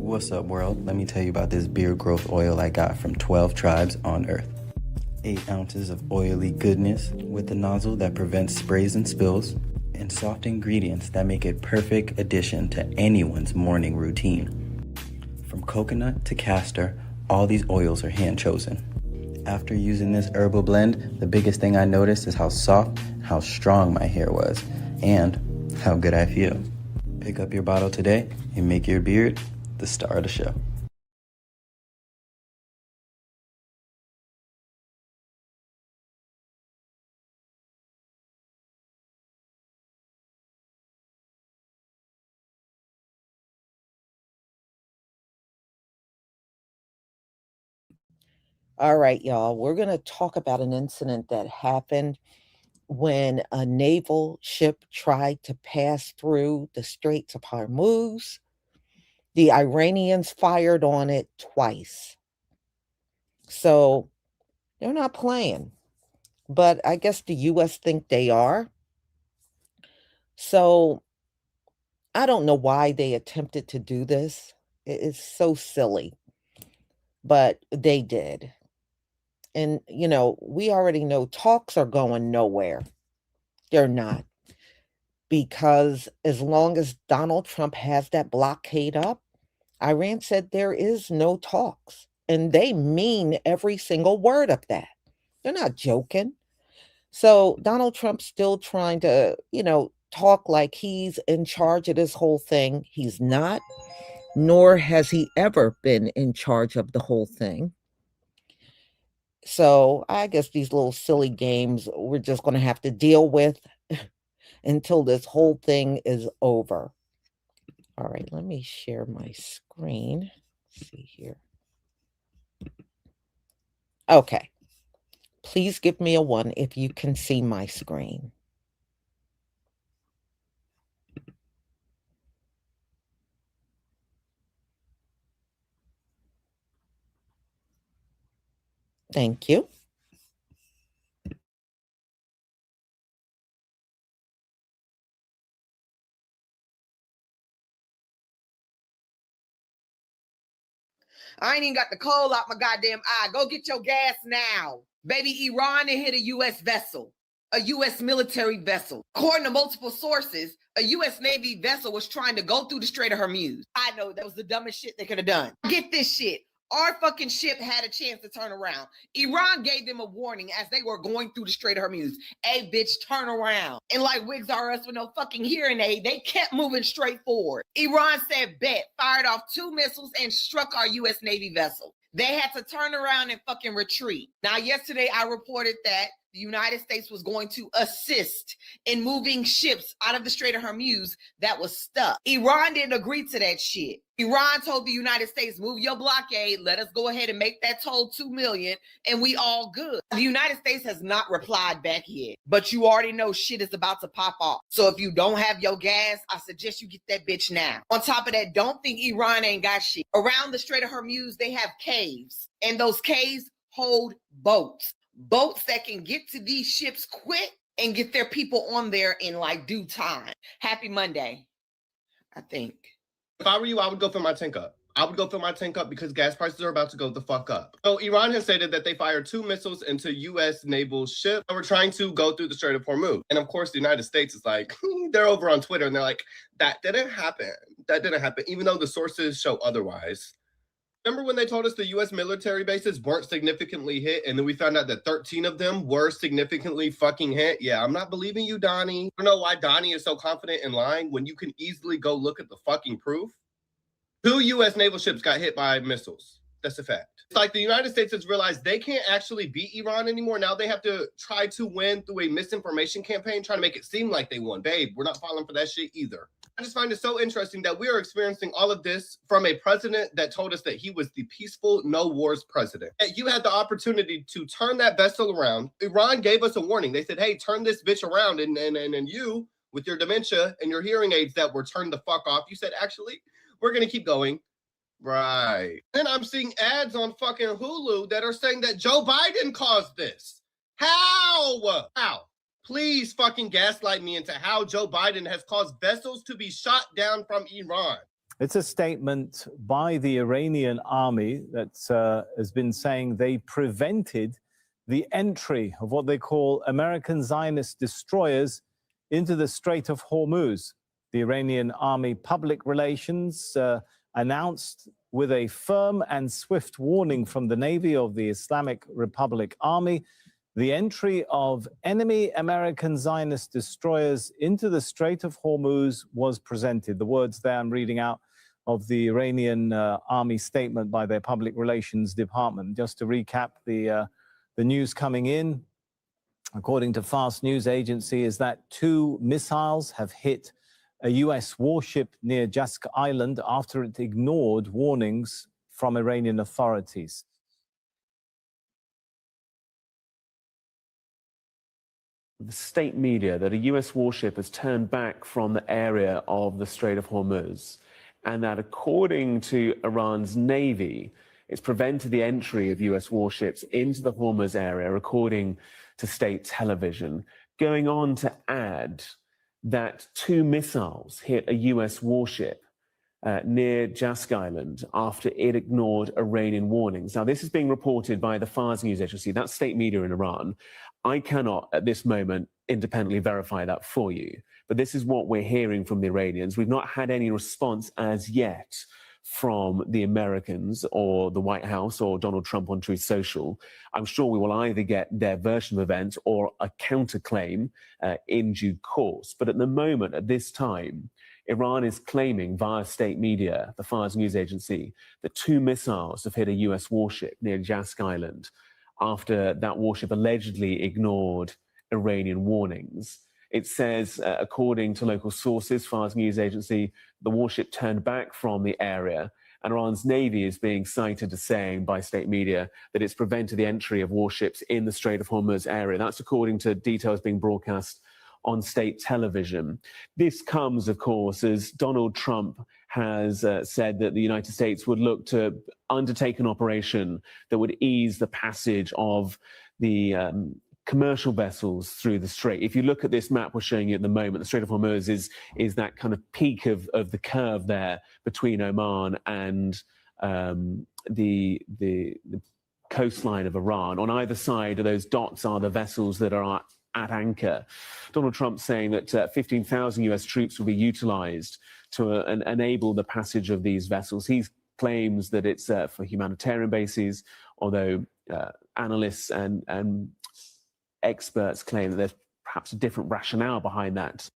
What's up, world? Let me tell you about this beard growth oil I got from 12 tribes on Earth. 8 ounces of oily goodness with a nozzle that prevents sprays and spills, and soft ingredients that make it perfect addition to anyone's morning routine. From coconut to castor, all these oils are hand chosen. After using this herbal blend, the biggest thing I noticed is how soft and how strong my hair was, and how good I feel. Pick up your bottle today and make your beard the star of the show. All right, y'all. We're going to talk about an incident that happened when a naval ship tried to pass through the Straits of Hormuz. The Iranians fired on it twice. So they're not playing. But I guess the U.S. think they are. So I don't know why they attempted to do this. It's so silly. But they did. And, we already know talks are going nowhere. They're not. Because as long as Donald Trump has that blockade up, Iran said there is no talks. And they mean every single word of that. They're not joking. So Donald Trump's still trying to, talk like he's in charge of this whole thing. He's not, nor has he ever been in charge of the whole thing. So I guess these little silly games we're just going to have to deal with until this whole thing is over. All right, let me share my screen. Let's see here. Okay. Please give me a 1 if you can see my screen. Thank you. I ain't even got the coal out my goddamn eye. Go get your gas now. Baby, Iran hit a U.S. vessel, a U.S. military vessel. According to multiple sources, a U.S. Navy vessel was trying to go through the Strait of Hormuz. I know that was the dumbest shit they could have done. Get this shit. Our fucking ship had a chance to turn around. Iran gave them a warning as they were going through the Strait of Hormuz. Hey, bitch, turn around. And like Wigs R Us with no fucking hearing aid, they kept moving straight forward. Iran said, bet, fired off 2 missiles and struck our U.S. Navy vessel. They had to turn around and fucking retreat. Now, yesterday I reported that the United States was going to assist in moving ships out of the Strait of Hormuz that was stuck. Iran didn't agree to that shit. Iran told the United States, move your blockade, let us go ahead and make that toll $2 million, and we all good. The United States has not replied back yet, but you already know shit is about to pop off. So if you don't have your gas, I suggest you get that bitch now. On top of that, don't think Iran ain't got shit. Around the Strait of Hormuz, they have caves, and those caves hold boats. Boats that can get to these ships quick and get their people on there in like due time. Happy Monday, I think. If I were you, I would go fill my tank up. I would go fill my tank up because gas prices are about to go the fuck up. So Iran has stated that they fired 2 missiles into U.S. naval ships that were trying to go through the Strait of Hormuz. And of course, the United States is like, they're over on Twitter and they're like, that didn't happen. That didn't happen, even though the sources show otherwise. Remember when they told us the U.S. military bases weren't significantly hit, and then we found out that 13 of them were significantly fucking hit? Yeah, I'm not believing you, Donnie. I don't know why Donnie is so confident in lying when you can easily go look at the fucking proof. 2 U.S. naval ships got hit by missiles. That's a fact. It's like the United States has realized they can't actually beat Iran anymore. Now they have to try to win through a misinformation campaign, trying to make it seem like they won. Babe, we're not falling for that shit either. I just find it so interesting that we are experiencing all of this from a president that told us that he was the peaceful, no wars president. You had the opportunity to turn that vessel around. Iran gave us a warning. They said, hey, turn this bitch around. And you, with your dementia and your hearing aids that were turned the fuck off, you said, actually, we're going to keep going. Right. Then I'm seeing ads on fucking Hulu that are saying that Joe Biden caused this. How? How? Please fucking gaslight me into how Joe Biden has caused vessels to be shot down from Iran. It's a statement by the Iranian army that has been saying they prevented the entry of what they call American Zionist destroyers into the Strait of Hormuz. The Iranian army public relations announced with a firm and swift warning from the Navy of the Islamic Republic Army the entry of enemy American Zionist destroyers into the Strait of Hormuz was presented. The words there I'm reading out of the Iranian army statement by their public relations department. Just to recap the news coming in, according to Fast News Agency, is that 2 missiles have hit a U.S. warship near Jask Island after it ignored warnings from Iranian authorities. The state media that a U.S. warship has turned back from the area of the Strait of Hormuz, and that according to Iran's Navy, it's prevented the entry of U.S. warships into the Hormuz area, according to state television, going on to add that 2 missiles hit a U.S. warship near Jask Island after it ignored Iranian warnings. Now, this is being reported by the Fars News Agency, that's state media in Iran. I cannot, at this moment, independently verify that for you. But this is what we're hearing from the Iranians. We've not had any response as yet from the Americans or the White House or Donald Trump on Truth Social. I'm sure we will either get their version of events or a counterclaim in due course. But at the moment, at this time, Iran is claiming via state media, the Fars News Agency, that 2 missiles have hit a U.S. warship near Jask Island after that warship allegedly ignored Iranian warnings. It says, according to local sources, Fars News Agency, the warship turned back from the area, and Iran's Navy is being cited as saying by state media that it's prevented the entry of warships in the Strait of Hormuz area. That's according to details being broadcast on state television. This comes, of course, as Donald Trump has said that the United States would look to undertake an operation that would ease the passage of the commercial vessels through the strait. If you look at this map we're showing you at the moment, the Strait of Hormuz is that kind of peak of the curve there between Oman and the coastline of Iran. On either side of those dots are the vessels that are at anchor. Donald Trump saying that 15,000 U.S. troops will be utilized to enable the passage of these vessels. He claims that it's for humanitarian bases, although analysts and experts claim that there's perhaps a different rationale behind that.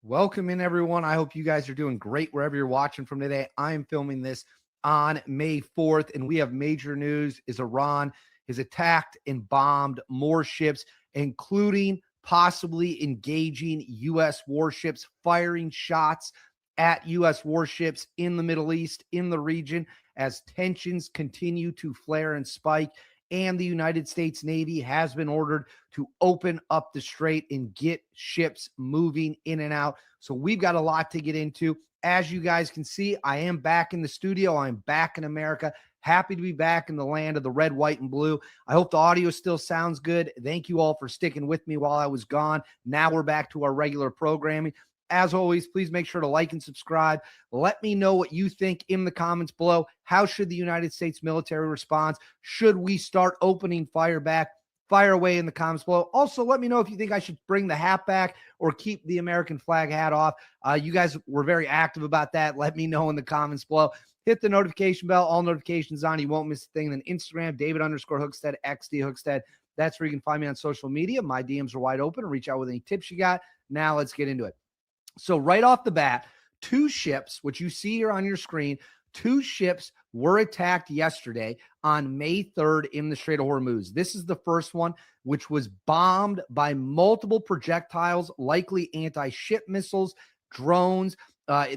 Welcome in, everyone. I hope you guys are doing great wherever you're watching from today. I am filming this on May 4th, and we have major news is Iran has attacked and bombed more ships, including possibly engaging U.S. warships, firing shots at U.S. warships in the Middle East, in the region, as tensions continue to flare and spike. And the United States Navy has been ordered to open up the strait and get ships moving in and out. So we've got a lot to get into. As you guys can see, I am back in the studio. I'm back in America. Happy to be back in the land of the red, white, and blue. I hope the audio still sounds good. Thank you all for sticking with me while I was gone. Now we're back to our regular programming. As always, please make sure to like and subscribe. Let me know what you think in the comments below. How should the United States military respond? Should we start opening fire back? Fire away in the comments below. Also, let me know if you think I should bring the hat back or keep the American flag hat off. You guys were very active about that. Let me know in the comments below. Hit the notification bell, all notifications on. You won't miss a thing. Then Instagram, David_Hookstead, XD Hookstead. That's where you can find me on social media. My DMs are wide open. Reach out with any tips you got. Now let's get into it. So right off the bat, 2 ships, which you see here on your screen, 2 ships were attacked yesterday on May 3rd in the Strait of Hormuz. This is the first one, which was bombed by multiple projectiles, likely anti-ship missiles, drones.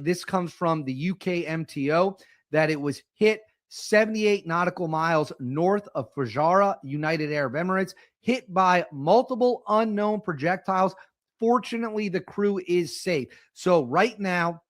This comes from the UK MTO, that it was hit 78 nautical miles north of Fujairah, United Arab Emirates, hit by multiple unknown projectiles. Fortunately, the crew is safe. So right now,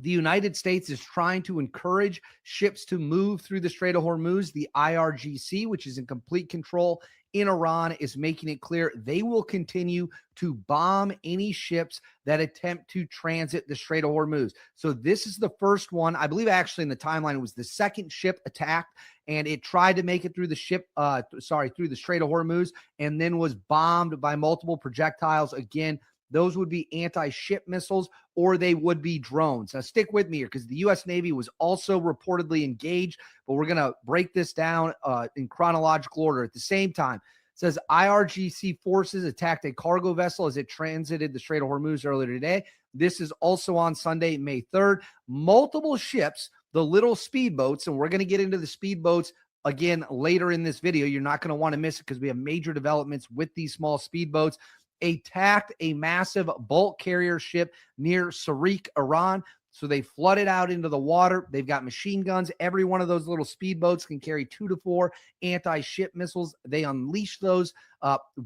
the United States is trying to encourage ships to move through the Strait of Hormuz. The IRGC, which is in complete control in Iran is making it clear they will continue to bomb any ships that attempt to transit the Strait of Hormuz. So this is the first one. I believe actually in the timeline, it was the second ship attacked, and it tried to make it through the Strait of Hormuz, and then was bombed by multiple projectiles. Again, those would be anti-ship missiles, or they would be drones. Now, stick with me here, because the U.S. Navy was also reportedly engaged, but we're going to break this down in chronological order. At the same time, it says IRGC forces attacked a cargo vessel as it transited the Strait of Hormuz earlier today. This is also on Sunday, May 3rd. Multiple ships, the little speedboats, and we're going to get into the speedboats again later in this video. You're not going to want to miss it, because we have major developments with these small speedboats. Attacked a massive bulk carrier ship near Sarik, Iran. So they flooded out into the water. They've got machine guns. Every one of those little speedboats can carry 2 to 4 anti-ship missiles. They unleash those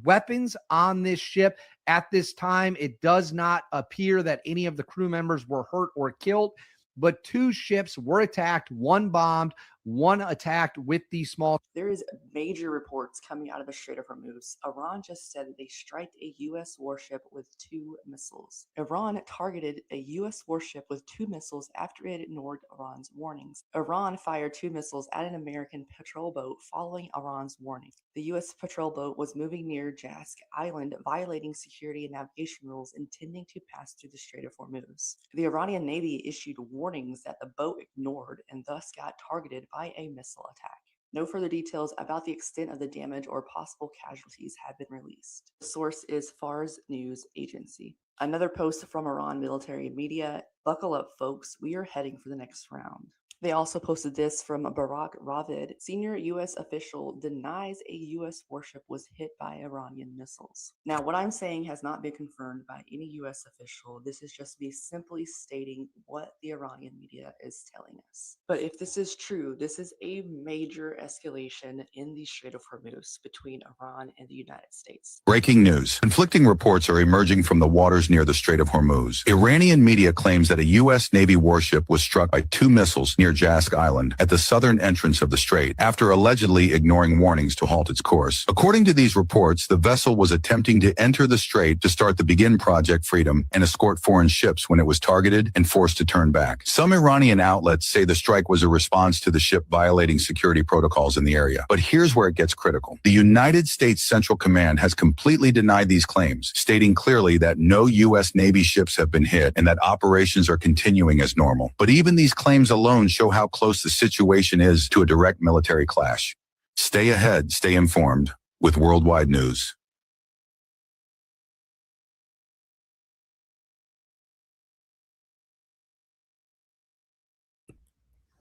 weapons on this ship. At this time, it does not appear that any of the crew members were hurt or killed, but 2 ships were attacked, 1 bombed, 1 attacked with these small. There is major reports coming out of the Strait of Hormuz. Iran just said that they striked a U.S. warship with 2 missiles. Iran targeted a U.S. warship with 2 missiles after it ignored Iran's warnings. Iran fired 2 missiles at an American patrol boat following Iran's warning. The U.S. patrol boat was moving near Jask Island, violating security and navigation rules, intending to pass through the Strait of Hormuz. The Iranian Navy issued warnings that the boat ignored and thus got targeted by a missile attack. No further details about the extent of the damage or possible casualties have been released. The source is Fars News Agency. Another post from Iran military media: "Buckle up, folks, we are heading for the next round." They also posted this from Barak Ravid. Senior U.S. official denies a U.S. warship was hit by Iranian missiles. Now, what I'm saying has not been confirmed by any U.S. official. This is just me simply stating what the Iranian media is telling us. But if this is true, this is a major escalation in the Strait of Hormuz between Iran and the United States. Breaking news. Conflicting reports are emerging from the waters near the Strait of Hormuz. Iranian media claims that a U.S. Navy warship was struck by 2 missiles near Jask Island at the southern entrance of the strait after allegedly ignoring warnings to halt its course. According to these reports, the vessel was attempting to enter the strait to start the Begin Project Freedom and escort foreign ships when it was targeted and forced to turn back. Some Iranian outlets say the strike was a response to the ship violating security protocols in the area. But here's where it gets critical. The United States Central Command has completely denied these claims, stating clearly that no U.S. Navy ships have been hit and that operations are continuing as normal. But even these claims alone show how close the situation is to a direct military clash. Stay ahead, stay informed with Worldwide News.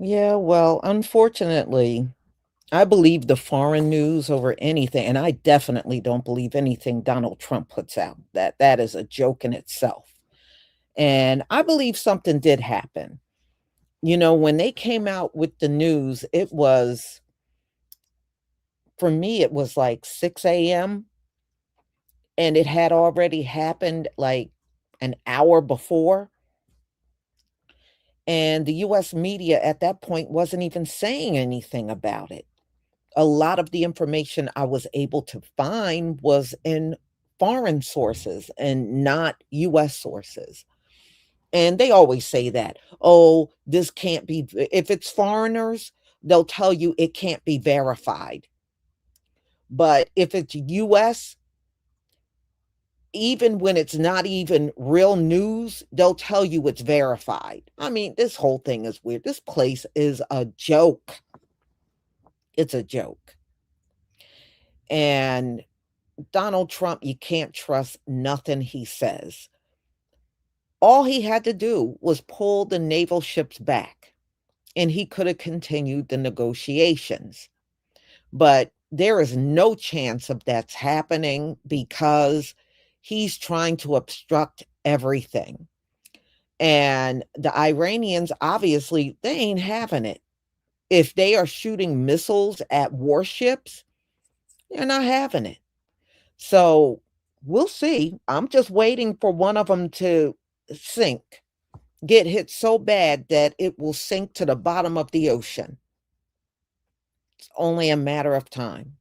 Yeah, well, unfortunately, I believe the foreign news over anything, and I definitely don't believe anything Donald Trump puts out. That is a joke in itself. And I believe something did happen. You know, when they came out with the news, it was, for me, it was like 6 a.m. and it had already happened like an hour before. And the US media at that point wasn't even saying anything about it. A lot of the information I was able to find was in foreign sources and not US sources. And they always say that, oh, this can't be, if it's foreigners, they'll tell you it can't be verified. But if it's US, even when it's not even real news, they'll tell you it's verified. I mean, this whole thing is weird. This place is a joke. It's a joke. And Donald Trump, you can't trust nothing he says. All he had to do was pull the naval ships back, and he could have continued the negotiations. But there is no chance of that's happening because he's trying to obstruct everything. And the Iranians, obviously, they ain't having it. If they are shooting missiles at warships, they're not having it. So we'll see. I'm just waiting for one of them to sink, get hit so bad that it will sink to the bottom of the ocean. It's only a matter of time.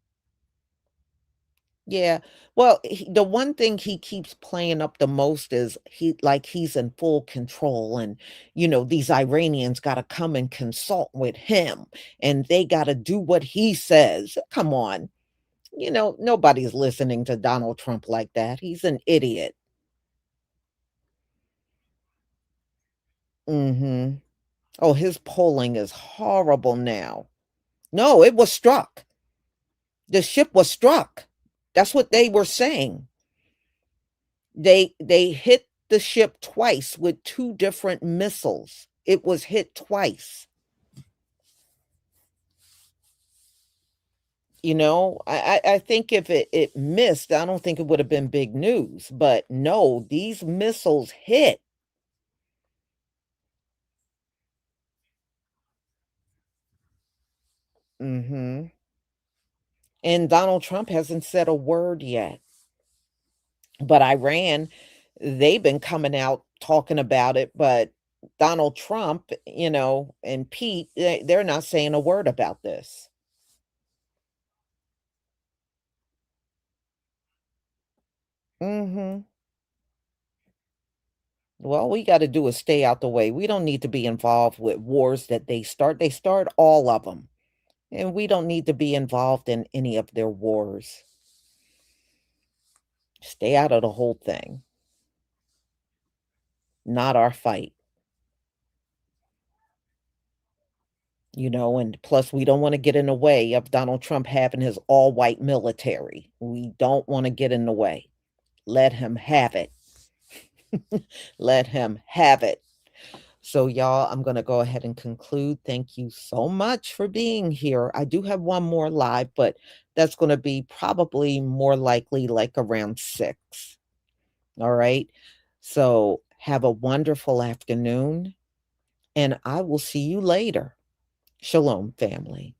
Yeah. Well, the one thing he keeps playing up the most is he's in full control, and these Iranians got to come and consult with him, and they got to do what he says. Come on. Nobody's listening to Donald Trump like that. He's an idiot. Mhm. Oh, his polling is horrible now. No, it was struck. The ship was struck. That's what they were saying. They hit the ship twice with two different missiles. It was hit twice. I think if it missed, I don't think it would have been big news. But no, these missiles hit. Hmm. And Donald Trump hasn't said a word yet. But Iran, they've been coming out talking about it, but Donald Trump, and Pete, they're not saying a word about this. Mhm. Well, we gotta do is stay out the way. We don't need to be involved with wars that they start. They start all of them, and we don't need to be involved in any of their wars. Stay out of the whole thing. Not our fight. And plus we don't wanna get in the way of Donald Trump having his all-white military. We don't wanna get in the way. Let him have it. Let him have it. So, y'all, I'm going to go ahead and conclude. Thank you so much for being here. I do have one more live, but that's going to be probably more likely like around 6. All right. So, have a wonderful afternoon, and I will see you later. Shalom, family.